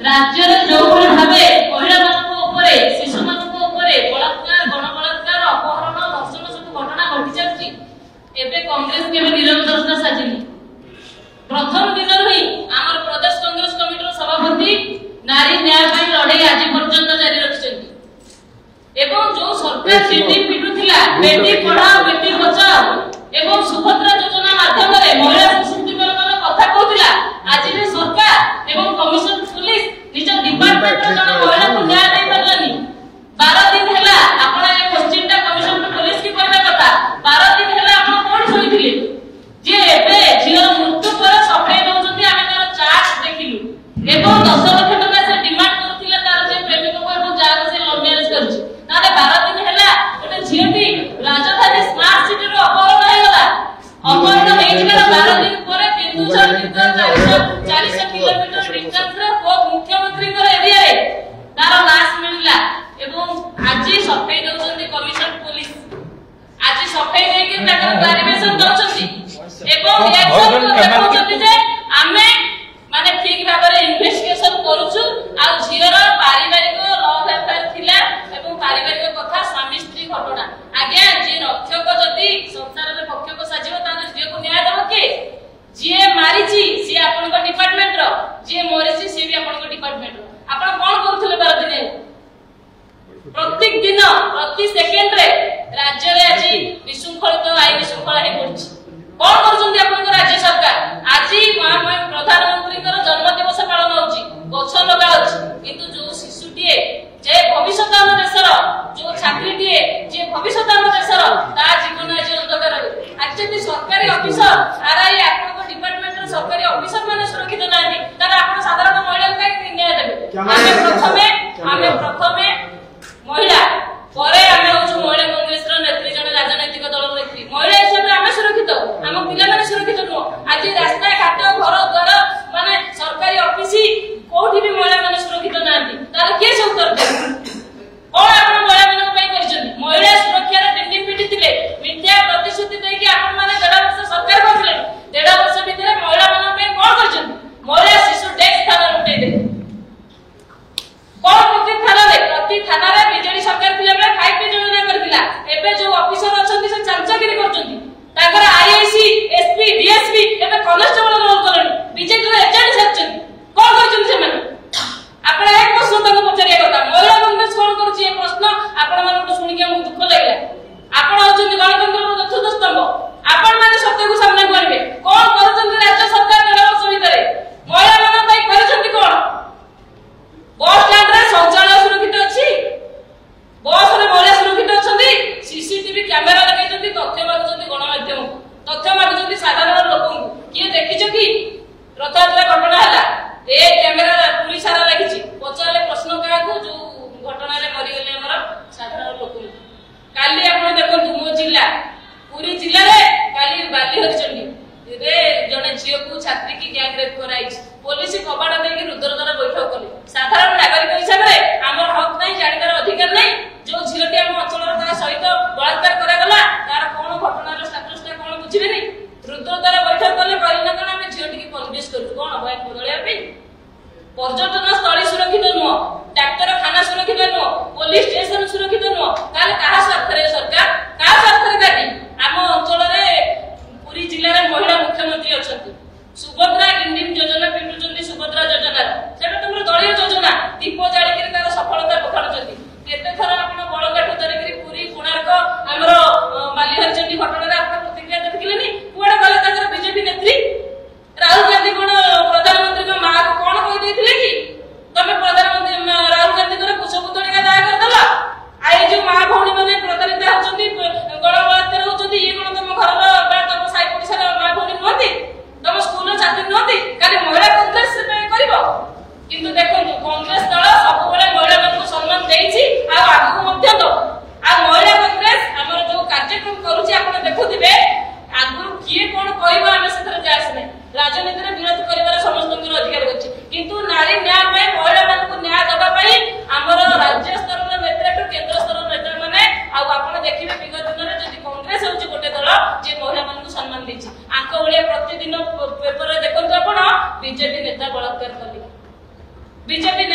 राज्य जो भावे महिला शिशु बलात्कार गणबलात्कार अपहरण धर्षण सब घटना घटी चलती कांग्रेस के नीरव दर्शना साजिनी प्रथम दिन ही आम प्रदेश कांग्रेस कमिटी सभापति नारी न्याय लड़े आज पर्यंत जारी रखिछन्ति एवं जो सरकार दिल्ली पिटुथिला बेटी पढ़ाओ बेटी बचाओ एवं सुभद्रा योजना माध्यम महिला सशक्तिकरण कथा कहूला आज भी सरकार एवं कमिशन पुलिस निज डिपार्टमेंट जन महिला को न्याय दे परलनी 12 दिन हैला आपण ए क्वेश्चन टा कमिशन पुलिस की करबा कथा 12 दिन हैला आपण कोन सुनिथिले जे एबे झियर मृत्यु पर सफाई दउछन्ती आमे तार चार्ट देखिलु एवं 10 लाख टका से डिमांड करथिला तार जे प्रेमिक को एवं जाग से लव मैरिज करछि ताले 12 दिन हैला ओटे झियटी राजधानी स्मार्ट सिटी रो अपहरण हैगला अपहरण हेइथिला 12 दिन पर बिंदुसर 400 किलोमीटर डिस्टेंस रे को मुख्यमंत्री कर एरिया रे तार लाश मिलला एवं आज सफाई दउछन्ती कमिशन पुलिस आज सफाई दे के ताकर क्लैरिफिकेशन दउछन्ती एवं रिएक्शन देखउछन्ती जे आमे माने ठीक भाबरे इन्वेस्टिगेशन करूछु आ झियर पारिवारिक लव अफेयर थिला एवं पारिवारिक कथा स्वामी स्त्री घटना आज्ञा जे रक्षक जदी संसार रे पक्षक साजिबो ताने झिय को न्याय देबो के जे मारिछि सी आपन को डिपार्टमेंट रो जे मोरिछि सी भी आपन को डिपार्टमेंट रो आपण कोन करूथले 12 दिन प्रत्येक दिन प्रति सेकेंड रे राज्य रे आज विशृंखलित आईन श्रृंखला हे पड़छि कोन करछन्ती आपन को राज्य सरकार आज प्रधानमंत्री कर जन्म दिवस पालन होछि गछ लगा अछि किंतु जो शिशुटिए जे भविष्य हम देशर जो छात्रीटिए जे भविष्य हम देशर ता जीवन आज अंधकार आज जति सरकारी ऑफिसर आरआई आपन को डिपार्टमेंट रे सरकारी ऑफिसर माने सुरक्षित नाहि तार आपन साधारण महिला के न्याय देबे आमे प्रथमे महिला परे आमे होछु महिला कांग्रेस रो नेत्री जन राजनैतिक दल नेत्री महिला हिसाब रे आमे सुरक्षित हम पिला माने सुरक्षित नो आज रास्ता घाट घर द्वार माने सरकारी ऑफिस कोठी भी महिला माने सुरक्षित नांती तार के से उत्तर दे और आपण महिला माने पई करछन महिला सुरक्षा रे दिल्ली पिटी थिले मिथ्या प्रतिश्रुति दे के आपण माने 1.5 वर्ष सरकार करले 1.5 वर्ष भीतर महिला माने पई कोन करछन महिला शिशु डेस्क थाना लुटै दे कोन प्रति थाना रे बिजेडी सरकार थिला बेला 5T योजना करथिला एबे जो ऑफिसर अछंती से चामचागिरी करछंती ताकर आईआईसी एसपी डीएसपी एबे कॉन्स्टेबल रोल करनी बिजेडी रे एजेंट सेक्शन कोन करछन से माने आपण एक प्रश्न तक पचारिया कथा महिला कांग्रेस कोन करछि ए प्रश्न आपण मानको सुनि के हम दुख लागला आपण होछन गणतंत्र रो चतुर्थ स्तंभ आपण माने सत्य को सामने करबे कोन करछन राज्य सरकार 1.5 वर्ष भीतर महिला मान पई करछंती कोन बस स्टैंड रे शौचालय सुरक्षित अछि बस रे महिला सुरक्षित अछंती सीसीटीवी कैमरा लगाइछंती तथ्य मागुछंती गणमाध्यम तथ्य मागुछंती साधारण लोकଙ୍କୁ किए देखिछ कि रथयात्रा घटना हला ए कैमरा पुलिस सारा लागिछि पचारले प्रश्न काको जो घटना रे मरि गेले हमर साधारण लोकଙ୍କୁ काली आपण देखंतु मो जिल्ला पूरी जिल्ला रे काली बाली हरिचंडी रे जने झियो को छात्री की गैंग रेप कराइछ पुलिस कबाड़ दे के रुद्र द्वारा बैठक कले साधारण नागरिक हिसाब रे हमर हक नै जानिबार अधिकार नै जो झियोटी हम अचल ता सहित बलात्कार करा गला तार कोन घटना रो स्टेटस ता कोन बुझिबे नै रुद्र द्वारा बैठक कले करिना कोन हम झियोटी की पॉलिटिक्स करू कोन भय बदलिया पे पर्यटन स्थली सुरक्षित नो डाक्टर खाना सुरक्षित नो पुलिस स्टेशन सुरक्षित नो ताले कहा स्वार्थ रे सरकार का स्वार्थ रे काटी हम अचल रे पूरी जिल्ला रे महिला मुख्यमंत्री अछंती सुभद्रा इंडिम योजना पिटुचंती सुभद्रा योजना सेटा तुमर दलीय योजना दीप जाली के तार सफलता बखाडुचंती केते थरा आपण बळकाठू धरि के पूरी कोणार्क हमरो बालीहरचंडी घटना रे आपण प्रतिक्रिया देखिलेनी कुआडे गले ताकर बीजेपी नेत्री राहुल गांधी कोन प्रधानमंत्री को मां को कोन कहि देथिले कि तमे प्रधानमंत्री राहुल गांधी को कुशपुतणी का दाय कर दला आइ जो मां भौणी माने प्रतारित होचंती गणबलात्कार होचंती ये कोन तम घर बा तम साइ पडिसा मां भौणी नहती तम स्कूल छात्री नहती काले महिला कांग्रेस करिवो किंतु देखो कांग्रेस दल सब बेले महिला मान सम्मान देछि आ आगु मध्य दो आ महिला कांग्रेस हमर जो कार्यक्रम करूछि आपण देखुथिबे आगु किए कोन कहबो हम सेतर जायस नै राजनीति रे विरोध करिवार समस्त अधिकार अछि किंतु नारी न्याय में महिला मान को न्याय दबा पई हमर राज्य स्तर रे नेता तो केंद्र स्तर रे नेता माने आ आपण देखिबे विगत दिन रे जदि कांग्रेस होछि गोटे दल जे महिला मान को सम्मान देछि आंको ओले प्रतिदिन पेपर रे देखंतु आपण बीजेपी नेता बलात्कार कले ବିଜେପି